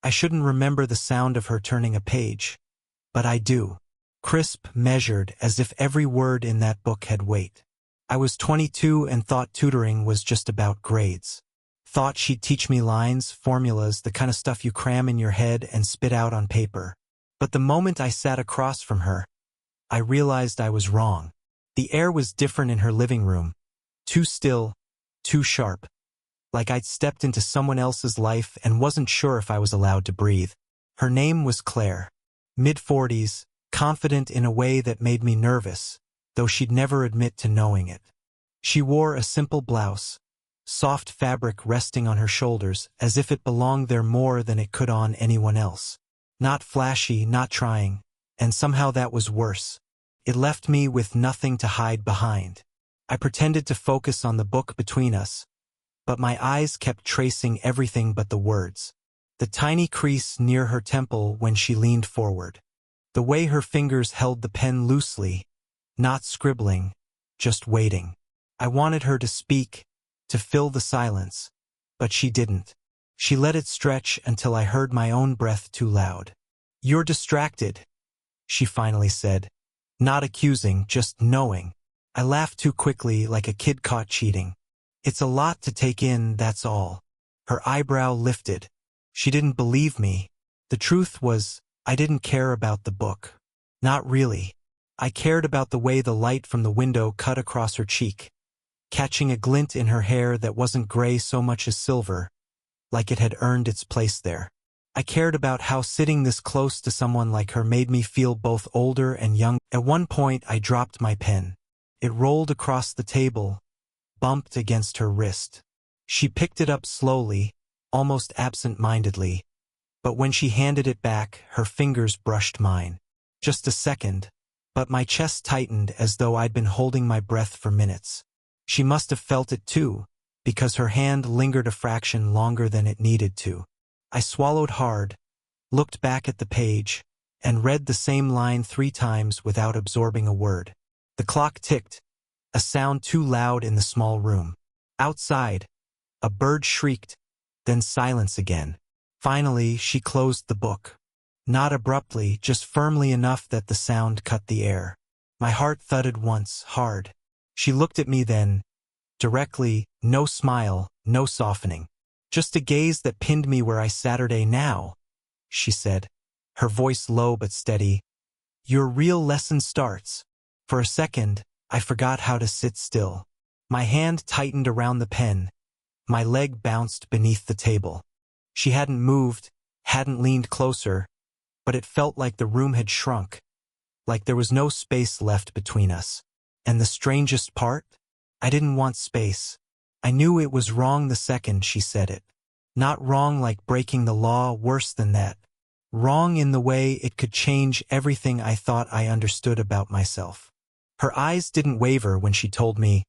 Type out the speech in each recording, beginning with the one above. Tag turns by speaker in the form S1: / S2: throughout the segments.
S1: I shouldn't remember the sound of her turning a page. But I do. Crisp, measured, as if every word in that book had weight. I was 22 and thought tutoring was just about grades. Thought she'd teach me lines, formulas, the kind of stuff you cram in your head and spit out on paper. But the moment I sat across from her, I realized I was wrong. The air was different in her living room. Too still, too sharp. Like I'd stepped into someone else's life and wasn't sure if I was allowed to breathe. Her name was Claire. Mid-40s, confident in a way that made me nervous, though she'd never admit to knowing it. She wore a simple blouse, soft fabric resting on her shoulders as if it belonged there more than it could on anyone else. Not flashy, not trying, and somehow that was worse. It left me with nothing to hide behind. I pretended to focus on the book between us, but my eyes kept tracing everything but the words. The tiny crease near her temple when she leaned forward. The way her fingers held the pen loosely, not scribbling, just waiting. I wanted her to speak, to fill the silence, but she didn't. She let it stretch until I heard my own breath too loud. "You're distracted," she finally said. Not accusing, just knowing. I laughed too quickly, like a kid caught cheating. "It's a lot to take in, that's all." Her eyebrow lifted. She didn't believe me. The truth was, I didn't care about the book. Not really. I cared about the way the light from the window cut across her cheek, catching a glint in her hair that wasn't gray so much as silver, like it had earned its place there. I cared about how sitting this close to someone like her made me feel both older and young. At one point, I dropped my pen. It rolled across the table, bumped against her wrist. She picked it up slowly, almost absent-mindedly, but when she handed it back, her fingers brushed mine. Just a second, but my chest tightened as though I'd been holding my breath for minutes. She must have felt it too, because her hand lingered a fraction longer than it needed to. I swallowed hard, looked back at the page, and read the same line 3 times without absorbing a word. The clock ticked, a sound too loud in the small room. Outside, a bird shrieked, then silence again. Finally, she closed the book. Not abruptly, just firmly enough that the sound cut the air. My heart thudded once, hard. She looked at me then, directly, no smile, no softening. "Just a gaze that pinned me where I Saturday now," she said, her voice low but steady. "Your real lesson starts." For a second, I forgot how to sit still. My hand tightened around the pen. My leg bounced beneath the table. She hadn't moved, hadn't leaned closer, but it felt like the room had shrunk, like there was no space left between us. And the strangest part? I didn't want space. I knew it was wrong the second she said it. Not wrong like breaking the law, worse than that. Wrong in the way it could change everything I thought I understood about myself. Her eyes didn't waver when she told me,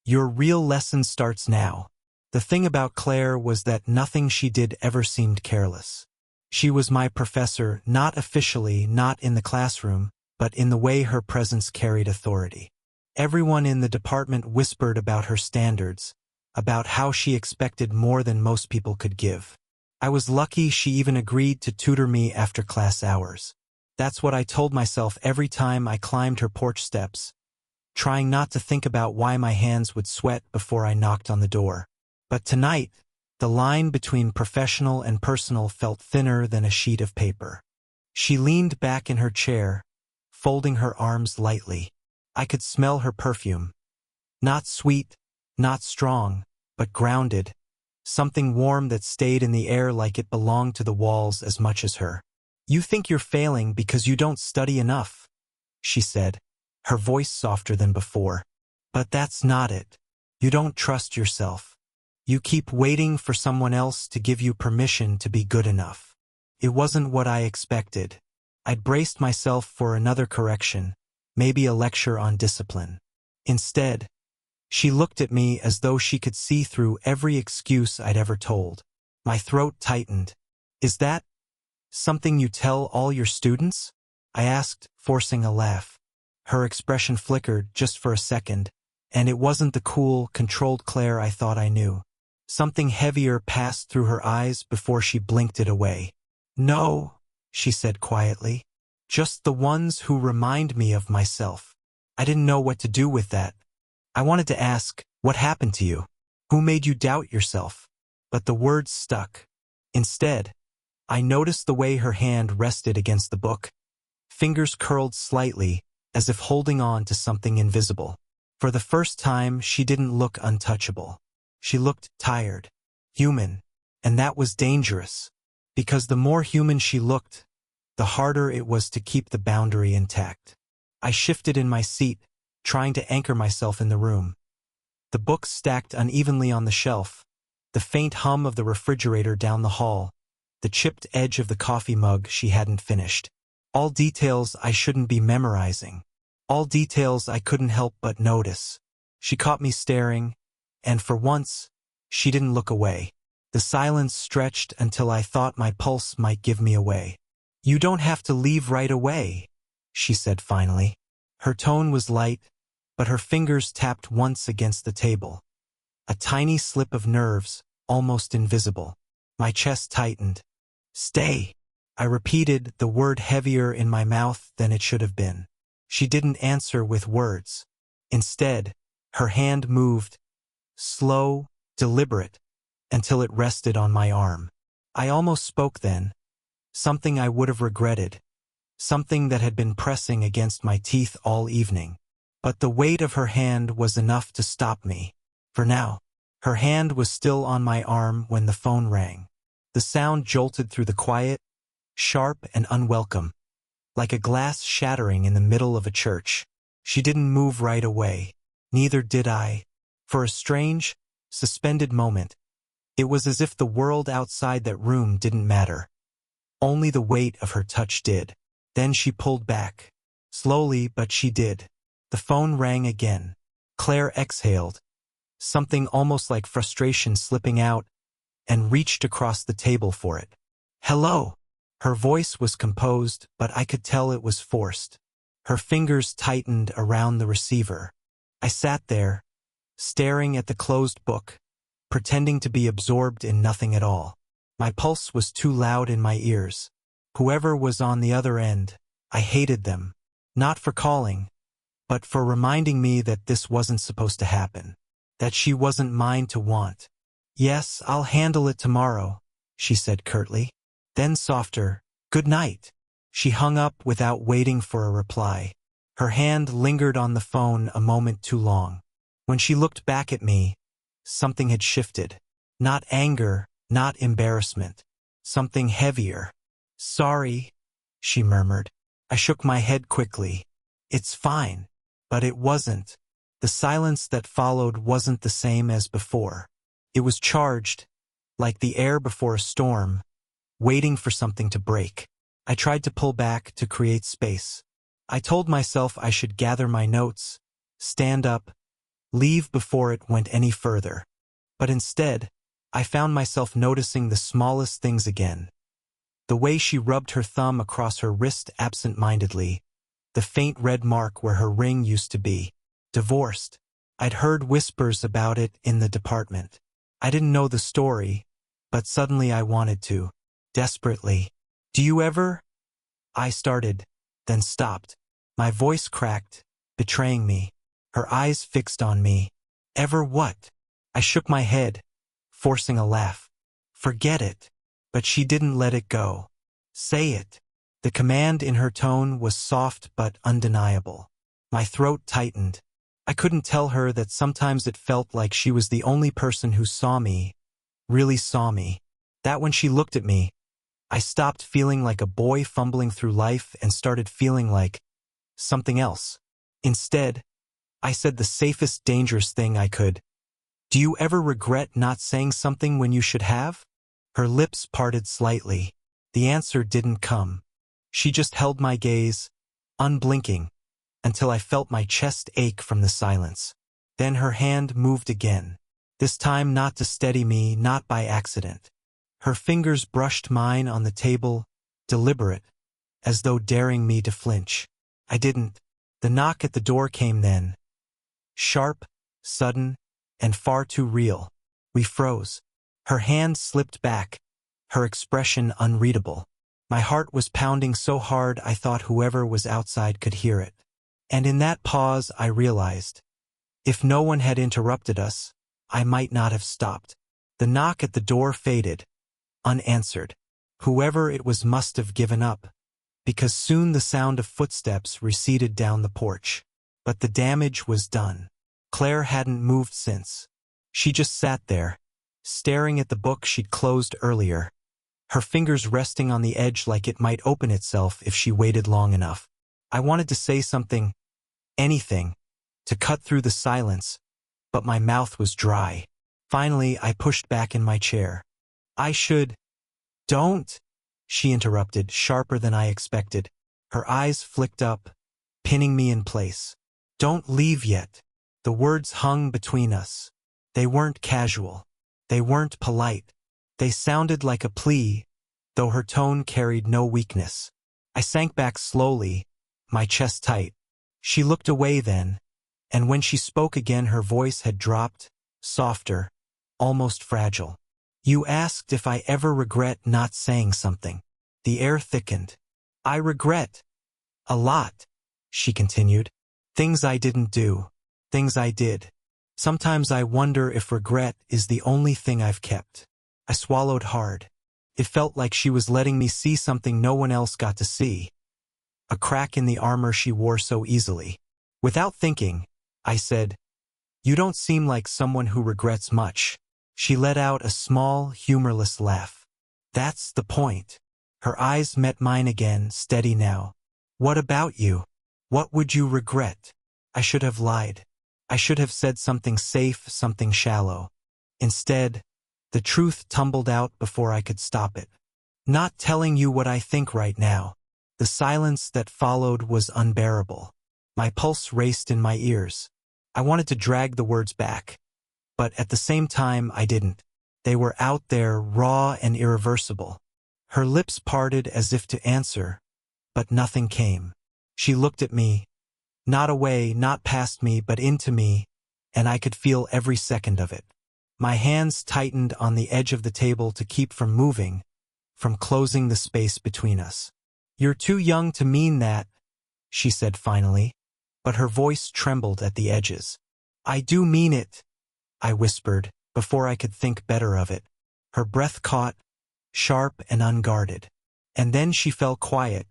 S1: "Your real lesson starts now." The thing about Claire was that nothing she did ever seemed careless. She was my professor, not officially, not in the classroom, but in the way her presence carried authority. Everyone in the department whispered about her standards, about how she expected more than most people could give. I was lucky she even agreed to tutor me after class hours. That's what I told myself every time I climbed her porch steps, trying not to think about why my hands would sweat before I knocked on the door. But tonight, the line between professional and personal felt thinner than a sheet of paper. She leaned back in her chair, folding her arms lightly. I could smell her perfume. Not sweet, not strong, but grounded. Something warm that stayed in the air like it belonged to the walls as much as her. "You think you're failing because you don't study enough," she said, her voice softer than before. "But that's not it. You don't trust yourself. You keep waiting for someone else to give you permission to be good enough." It wasn't what I expected. I'd braced myself for another correction, maybe a lecture on discipline. Instead, she looked at me as though she could see through every excuse I'd ever told. My throat tightened. "Is that something you tell all your students?" I asked, forcing a laugh. Her expression flickered just for a second, and it wasn't the cool, controlled Claire I thought I knew. Something heavier passed through her eyes before she blinked it away. No, she said quietly. Just the ones who remind me of myself. I didn't know what to do with that. I wanted to ask, what happened to you? Who made you doubt yourself? But the words stuck. Instead, I noticed the way her hand rested against the book, fingers curled slightly, as if holding on to something invisible. For the first time, she didn't look untouchable. She looked tired, human, and that was dangerous, because the more human she looked, the harder it was to keep the boundary intact. I shifted in my seat, trying to anchor myself in the room. The books stacked unevenly on the shelf, the faint hum of the refrigerator down the hall, the chipped edge of the coffee mug she hadn't finished. All details I shouldn't be memorizing. All details I couldn't help but notice. She caught me staring, and for once, she didn't look away. The silence stretched until I thought my pulse might give me away. "You don't have to leave right away," she said finally. Her tone was light, but her fingers tapped once against the table. A tiny slip of nerves, almost invisible. My chest tightened. "Stay," I repeated, the word heavier in my mouth than it should have been. She didn't answer with words. Instead, her hand moved, slow, deliberate, until it rested on my arm. I almost spoke then, something I would have regretted, something that had been pressing against my teeth all evening. But the weight of her hand was enough to stop me. For now, her hand was still on my arm when the phone rang. The sound jolted through the quiet, sharp and unwelcome, like a glass shattering in the middle of a church. She didn't move right away. Neither did I. For a strange, suspended moment, it was as if the world outside that room didn't matter. Only the weight of her touch did. Then she pulled back. Slowly, but she did. The phone rang again. Claire exhaled, something almost like frustration slipping out, and reached across the table for it. "Hello." Her voice was composed, but I could tell it was forced. Her fingers tightened around the receiver. I sat there, staring at the closed book, pretending to be absorbed in nothing at all. My pulse was too loud in my ears. Whoever was on the other end, I hated them. Not for calling, but for reminding me that this wasn't supposed to happen. That she wasn't mine to want. "Yes, I'll handle it tomorrow," she said curtly. Then softer, "Good night." She hung up without waiting for a reply. Her hand lingered on the phone a moment too long. When she looked back at me, something had shifted. Not anger, not embarrassment. Something heavier. "Sorry," she murmured. I shook my head quickly. "It's fine." But it wasn't. The silence that followed wasn't the same as before. It was charged, like the air before a storm, waiting for something to break. I tried to pull back, to create space. I told myself I should gather my notes, stand up, leave before it went any further. But instead, I found myself noticing the smallest things again. The way she rubbed her thumb across her wrist absent-mindedly, the faint red mark where her ring used to be. Divorced. I'd heard whispers about it in the department. I didn't know the story, but suddenly I wanted to. Desperately. "Do you ever?" I started, then stopped. My voice cracked, betraying me. Her eyes fixed on me. "Ever what?" I shook my head, forcing a laugh. "Forget it." But she didn't let it go. "Say it." The command in her tone was soft but undeniable. My throat tightened. I couldn't tell her that sometimes it felt like she was the only person who saw me, really saw me. That when she looked at me, I stopped feeling like a boy fumbling through life and started feeling like something else. Instead, I said the safest, dangerous thing I could. "Do you ever regret not saying something when you should have?" Her lips parted slightly. The answer didn't come. She just held my gaze, unblinking, until I felt my chest ache from the silence. Then her hand moved again. This time not to steady me, not by accident. Her fingers brushed mine on the table, deliberate, as though daring me to flinch. I didn't. The knock at the door came then. Sharp, sudden, and far too real. We froze. Her hand slipped back, her expression unreadable. My heart was pounding so hard I thought whoever was outside could hear it. And in that pause I realized, if no one had interrupted us, I might not have stopped. The knock at the door faded, unanswered. Whoever it was must have given up, because soon the sound of footsteps receded down the porch. But the damage was done. Claire hadn't moved since. She just sat there, staring at the book she'd closed earlier, her fingers resting on the edge like it might open itself if she waited long enough. I wanted to say something, anything, to cut through the silence, but my mouth was dry. Finally, I pushed back in my chair. Don't, she interrupted, sharper than I expected. Her eyes flicked up, pinning me in place. Don't leave yet. The words hung between us. They weren't casual. They weren't polite. They sounded like a plea, though her tone carried no weakness. I sank back slowly, my chest tight. She looked away then, and when she spoke again her voice had dropped, softer, almost fragile. You asked if I ever regret not saying something. The air thickened. I regret. A lot, she continued. Things I didn't do. Things I did. Sometimes I wonder if regret is the only thing I've kept. I swallowed hard. It felt like she was letting me see something no one else got to see. A crack in the armor she wore so easily. Without thinking, I said, You don't seem like someone who regrets much. She let out a small, humorless laugh. That's the point. Her eyes met mine again, steady now. What about you? What would you regret? I should have lied. I should have said something safe, something shallow. Instead, the truth tumbled out before I could stop it. Not telling you what I think right now. The silence that followed was unbearable. My pulse raced in my ears. I wanted to drag the words back, but at the same time I didn't. They were out there, raw and irreversible. Her lips parted as if to answer, but nothing came. She looked at me, not away, not past me, but into me, and I could feel every second of it. My hands tightened on the edge of the table to keep from moving, from closing the space between us. You're too young to mean that, she said finally, but her voice trembled at the edges. I do mean it, I whispered, before I could think better of it. Her breath caught, sharp and unguarded. And then she fell quiet,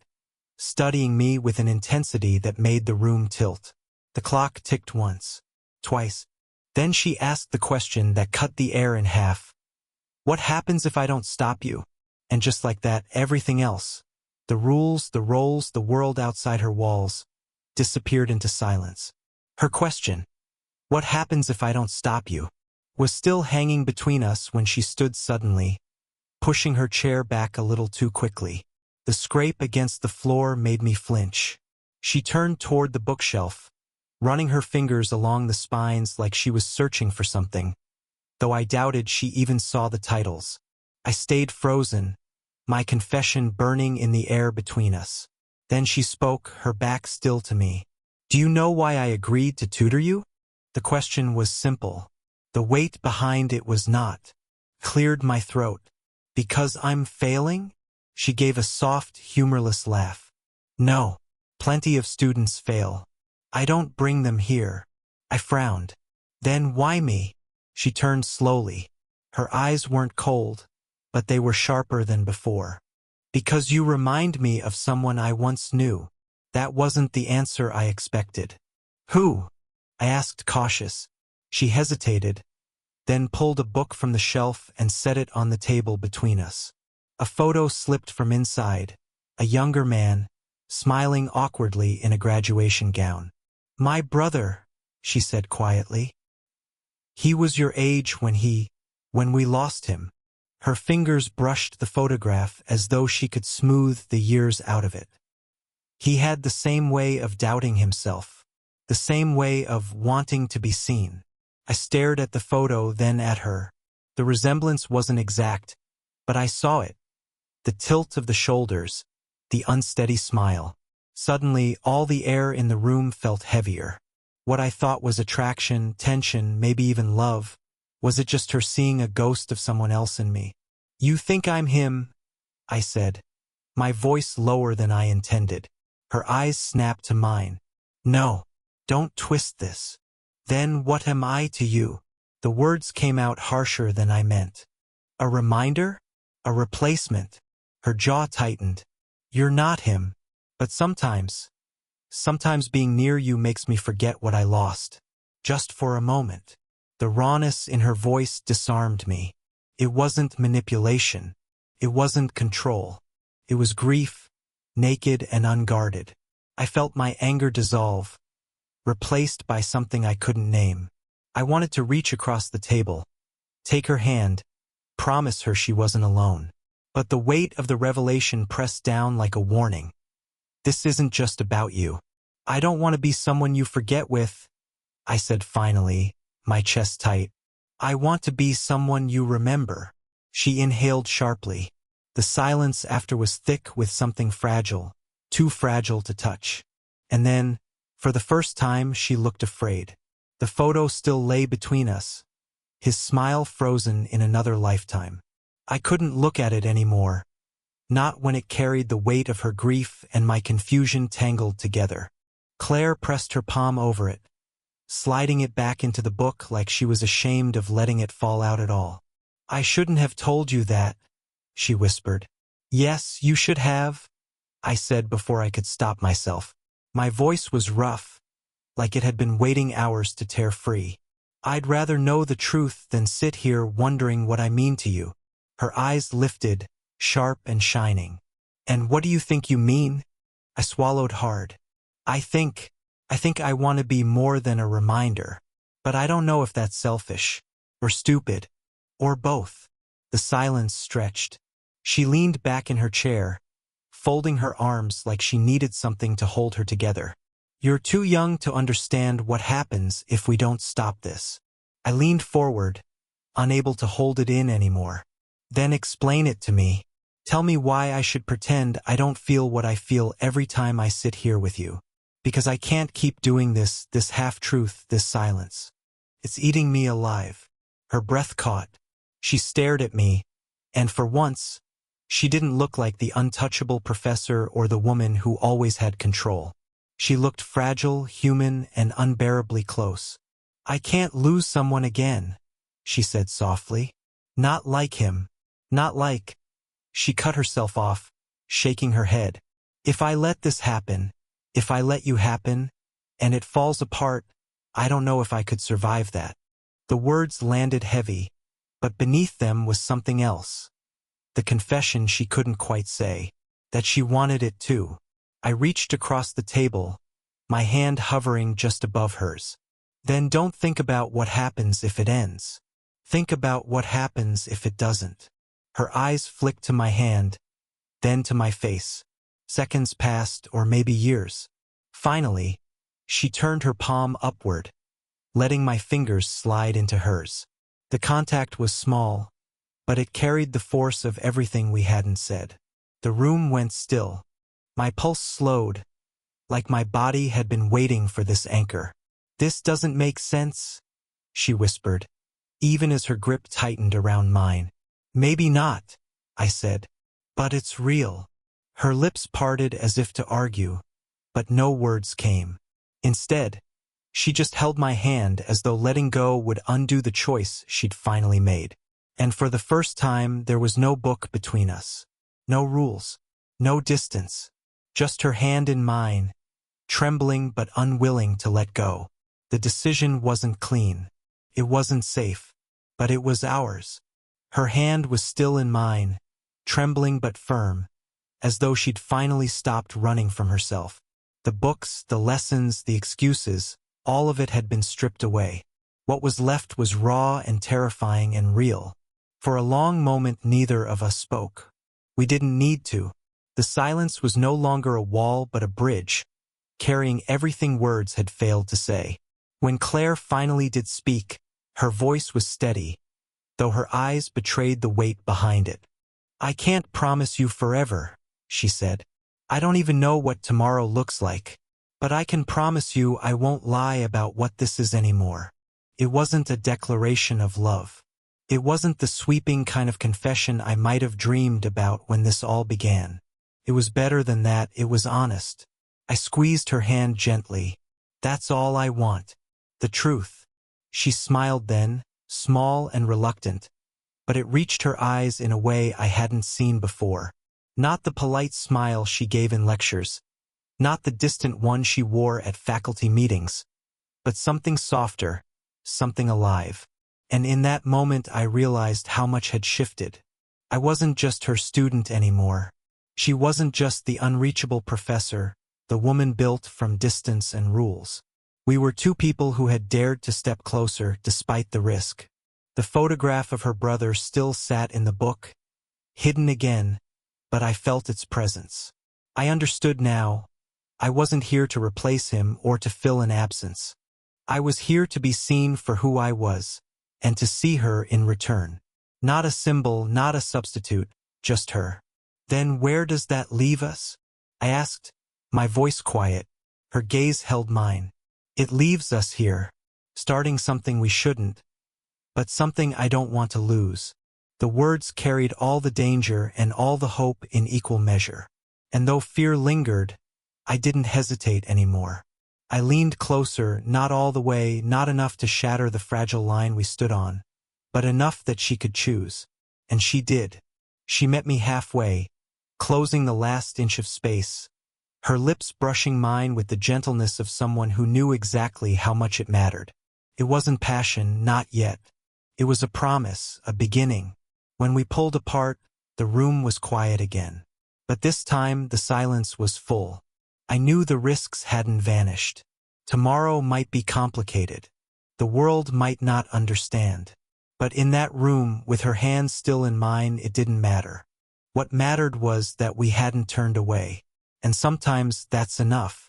S1: studying me with an intensity that made the room tilt. The clock ticked once, twice. Then she asked the question that cut the air in half. What happens if I don't stop you? And just like that, everything else, the rules, the roles, the world outside her walls, disappeared into silence. Her question, what happens if I don't stop you, was still hanging between us when she stood suddenly, pushing her chair back a little too quickly. The scrape against the floor made me flinch. She turned toward the bookshelf, running her fingers along the spines like she was searching for something, though I doubted she even saw the titles. I stayed frozen, my confession burning in the air between us. Then she spoke, her back still to me. Do you know why I agreed to tutor you? The question was simple. The weight behind it was not. Cleared my throat. Because I'm failing? She gave a soft, humorless laugh. No. Plenty of students fail. I don't bring them here. I frowned. Then why me? She turned slowly. Her eyes weren't cold, but they were sharper than before. Because you remind me of someone I once knew. That wasn't the answer I expected. Who? I asked, cautious. She hesitated, then pulled a book from the shelf and set it on the table between us. A photo slipped from inside, a younger man, smiling awkwardly in a graduation gown. My brother, she said quietly. He was your age when we lost him. Her fingers brushed the photograph as though she could smooth the years out of it. He had the same way of doubting himself, the same way of wanting to be seen. I stared at the photo, then at her. The resemblance wasn't exact, but I saw it. The tilt of the shoulders, the unsteady smile. Suddenly, all the air in the room felt heavier. What I thought was attraction, tension, maybe even love, was it just her seeing a ghost of someone else in me? You think I'm him, I said, my voice lower than I intended. Her eyes snapped to mine. No, don't twist this. Then what am I to you? The words came out harsher than I meant. A reminder? A replacement? Her jaw tightened. You're not him. But sometimes being near you makes me forget what I lost. Just for a moment. The rawness in her voice disarmed me. It wasn't manipulation. It wasn't control. It was grief, naked and unguarded. I felt my anger dissolve, replaced by something I couldn't name. I wanted to reach across the table, take her hand, promise her she wasn't alone. But the weight of the revelation pressed down like a warning. This isn't just about you. I don't want to be someone you forget with, I said finally, my chest tight. I want to be someone you remember. She inhaled sharply. The silence after was thick with something fragile, too fragile to touch. And then, for the first time, she looked afraid. The photo still lay between us, his smile frozen in another lifetime. I couldn't look at it anymore, not when it carried the weight of her grief and my confusion tangled together. Claire pressed her palm over it, sliding it back into the book like she was ashamed of letting it fall out at all. I shouldn't have told you that, she whispered. Yes, you should have, I said before I could stop myself. My voice was rough, like it had been waiting hours to tear free. I'd rather know the truth than sit here wondering what I mean to you. Her eyes lifted, sharp and shining. And what do you think you mean? I swallowed hard. I think I want to be more than a reminder. But I don't know if that's selfish, or stupid, or both. The silence stretched. She leaned back in her chair, folding her arms like she needed something to hold her together. You're too young to understand what happens if we don't stop this. I leaned forward, unable to hold it in anymore. Then explain it to me. Tell me why I should pretend I don't feel what I feel every time I sit here with you. Because I can't keep doing this half-truth, this silence. It's eating me alive. Her breath caught. She stared at me, and for once, she didn't look like the untouchable professor or the woman who always had control. She looked fragile, human, and unbearably close. I can't lose someone again, she said softly. Not like him. Not like. She cut herself off, shaking her head. If I let this happen, if I let you happen, and it falls apart, I don't know if I could survive that. The words landed heavy, but beneath them was something else. The confession she couldn't quite say, that she wanted it too. I reached across the table, my hand hovering just above hers. Then don't think about what happens if it ends. Think about what happens if it doesn't. Her eyes flicked to my hand, then to my face. Seconds passed, or maybe years. Finally, she turned her palm upward, letting my fingers slide into hers. The contact was small, but it carried the force of everything we hadn't said. The room went still. My pulse slowed, like my body had been waiting for this anchor. This doesn't make sense, she whispered, even as her grip tightened around mine. Maybe not, I said, but it's real. Her lips parted as if to argue, but no words came. Instead, she just held my hand as though letting go would undo the choice she'd finally made. And for the first time, there was no book between us. No rules, no distance, just her hand in mine, trembling but unwilling to let go. The decision wasn't clean. It wasn't safe, but it was ours. Her hand was still in mine, trembling but firm, as though she'd finally stopped running from herself. The books, the lessons, the excuses, all of it had been stripped away. What was left was raw and terrifying and real. For a long moment, neither of us spoke. We didn't need to. The silence was no longer a wall but a bridge, carrying everything words had failed to say. When Claire finally did speak, her voice was steady, though her eyes betrayed the weight behind it. I can't promise you forever, she said. I don't even know what tomorrow looks like, but I can promise you I won't lie about what this is anymore. It wasn't a declaration of love. It wasn't the sweeping kind of confession I might have dreamed about when this all began. It was better than that, it was honest. I squeezed her hand gently. That's all I want. The truth. She smiled then, small and reluctant, but it reached her eyes in a way I hadn't seen before. Not the polite smile she gave in lectures, not the distant one she wore at faculty meetings, but something softer, something alive. And in that moment I realized how much had shifted. I wasn't just her student anymore. She wasn't just the unreachable professor, the woman built from distance and rules. We were two people who had dared to step closer despite the risk. The photograph of her brother still sat in the book, hidden again, but I felt its presence. I understood now. I wasn't here to replace him or to fill an absence. I was here to be seen for who I was, and to see her in return. Not a symbol, not a substitute, just her. Then where does that leave us? I asked, my voice quiet. Her gaze held mine. It leaves us here, starting something we shouldn't, but something I don't want to lose. The words carried all the danger and all the hope in equal measure. And though fear lingered, I didn't hesitate anymore. I leaned closer, not all the way, not enough to shatter the fragile line we stood on, but enough that she could choose. And she did. She met me halfway, closing the last inch of space, her lips brushing mine with the gentleness of someone who knew exactly how much it mattered. It wasn't passion, not yet. It was a promise, a beginning. When we pulled apart, the room was quiet again. But this time, the silence was full. I knew the risks hadn't vanished. Tomorrow might be complicated. The world might not understand. But in that room, with her hands still in mine, it didn't matter. What mattered was that we hadn't turned away. And sometimes that's enough.